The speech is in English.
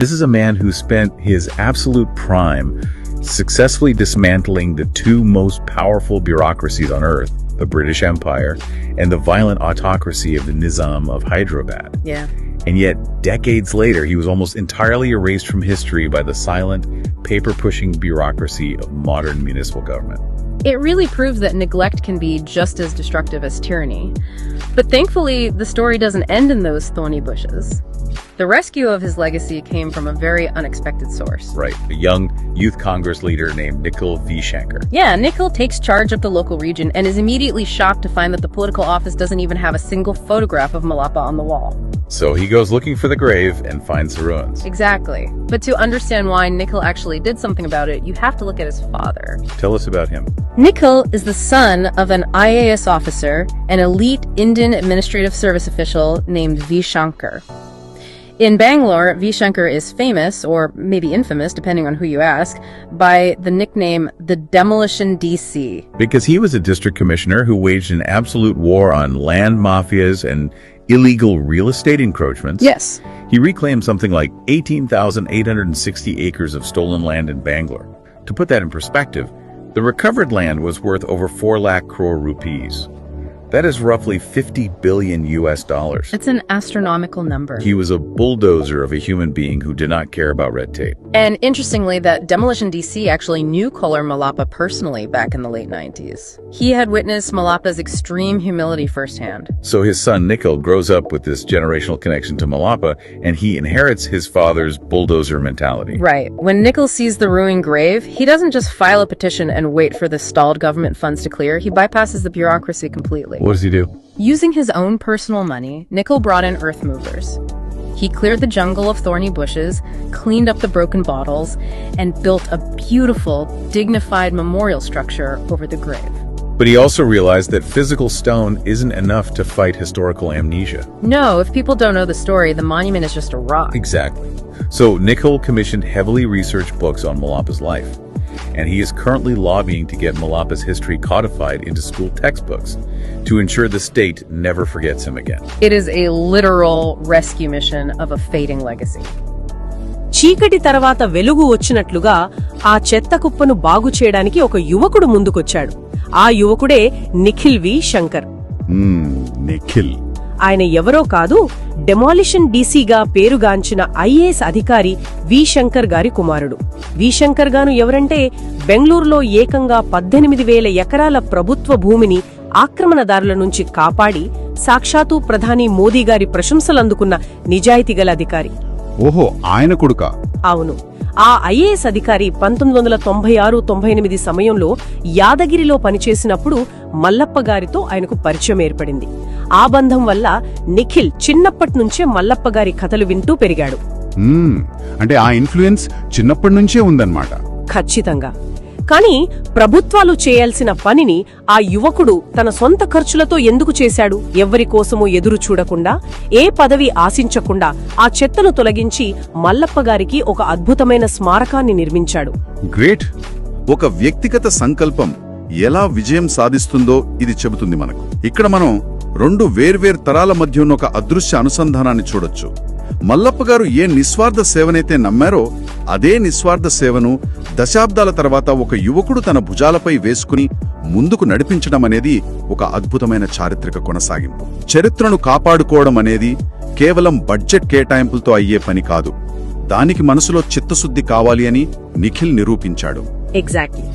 This is a man who spent his absolute prime successfully dismantling the two most powerful bureaucracies on earth, the British Empire and the violent autocracy of the Nizam of Hyderabad. Yeah. And yet, decades later, he was almost entirely erased from history by the silent, paper-pushing bureaucracy of modern municipal government. It really proves that neglect can be just as destructive as tyranny. But thankfully, the story doesn't end in those thorny bushes. The rescue of his legacy came from a very unexpected source. Right, a young youth Congress leader named Nikhil V. Shankar. Yeah, Nikhil takes charge of the local region and is immediately shocked to find that the political office doesn't even have a single photograph of Mallappa on the wall. So he goes looking for the grave and finds the ruins. Exactly. But to understand why Nikhil actually did something about it, you have to look at his father. Tell us about him. Nikhil is the son of an IAS officer, an elite Indian administrative service official named V. Shankar. In Bangalore, V. Shankar is famous, or maybe infamous, depending on who you ask, by the nickname the Demolition DC. Because he was a district commissioner who waged an absolute war on land mafias and illegal real estate encroachments. Yes. He reclaimed something like 18,860 acres of stolen land in Bangalore. To put that in perspective, the recovered land was worth over 4 lakh crore rupees. That is roughly $50 billion. It's an astronomical number. He was a bulldozer of a human being who did not care about red tape. And interestingly, that Demolition DC actually knew Kolar Mallappa personally back in the late 90s. He had witnessed Mallappa's extreme humility firsthand. So his son Nikhil grows up with this generational connection to Mallappa, and he inherits his father's bulldozer mentality. Right. When Nikhil sees the ruined grave, he doesn't just file a petition and wait for the stalled government funds to clear. He bypasses the bureaucracy completely. What does he do? Using his own personal money, Nikhil brought in earth movers. He cleared the jungle of thorny bushes, cleaned up the broken bottles, and built a beautiful, dignified memorial structure over the grave. But he also realized that physical stone isn't enough to fight historical amnesia. No, if people don't know the story, the monument is just a rock. Exactly. So Nikhil commissioned heavily researched books on Mallappa's life. And he is currently lobbying to get Mallappa's history codified into school textbooks to ensure the state never forgets him again. It is a literal rescue mission of a fading legacy. చీకటి తర్వాత వెలుగు వచ్చినట్లుగా ఆ చెత్త కుప్పను బాగు చేయడానికి ఒక యువకుడు ముందుకొచ్చాడు. ఆ యువకుడే నిఖిల్ వి శంకర్. నిఖిల్. ఆయన ఎవరో కాదు, డెమాలిషన్ డీసీగా పేరుగాంచిన ఐఏఎస్ అధికారి వి శంకర్ గారి కుమారుడు. వి శంకర్ గారు ఎవరంటే, బెంగళూరులో ఏకంగా 18,000 ఎకరాల ప్రభుత్వ భూమిని ఆక్రమణదారుల నుంచి కాపాడి సాక్షాత్తు ప్రధాని మోదీ గారి ప్రశంసలందుకున్న నిజాయితీగల అధికారి. ఓహో, ఆయన కొడుకా? అవును. ఆ ఐఏఎస్ అధికారి 1996-98 సమయంలో యాదగిరిలో పనిచేసినప్పుడు మల్లప్ప గారితో ఆయనకు పరిచయం ఏర్పడింది. ఆ బంధం వల్ల నిఖిల్ చిన్నప్పట్నుంచే మల్లప్ప గారి కథలు వింటూ పెరిగాడు. అంటే ఆ ఇన్ఫ్లుయెన్స్ చిన్నప్పటి నుంచే ఉందన్నమాట. ఖచ్చితంగా. కానీ ప్రభుత్వాలు చేయాల్సిన పనిని ఆ యువకుడు తన సొంత ఖర్చులతో ఎందుకు చేశాడు? ఎవ్వరి కోసమూ ఎదురు చూడకుండా, ఏ పదవి ఆశించకుండా ఆ చెత్తను తొలగించి మల్లప్ప గారికి ఒక అద్భుతమైన స్మారకాన్ని నిర్మించాడు. గ్రేట్. ఒక వ్యక్తిగత సంకల్పం ఎలా విజయం సాధిస్తుందో ఇది చెబుతుంది మనకు. ఇక్కడ మనం 2 వేర్వేరు తరాల మధ్య ఉన్న ఒక అదృశ్య అనుసంధానాన్ని చూడొచ్చు. మల్లప్ప గారు ఏ నిస్వార్థ సేవనైతే నమ్మారో అదే నిస్వార్థ సేవను దశాబ్దాల తర్వాత ఒక యువకుడు తన భుజాలపై వేసుకుని ముందుకు నడిపించడం అనేది ఒక అద్భుతమైన చారిత్రక కొనసాగింపు. చరిత్రను కాపాడుకోవడం అనేది కేవలం బడ్జెట్ కేటాయింపులతో అయ్యే పని కాదు. దానికి మనసులో చిత్తశుద్ధి కావాలి అని నిఖిల్ నిరూపించాడు. ఎగ్జాక్ట్లీ.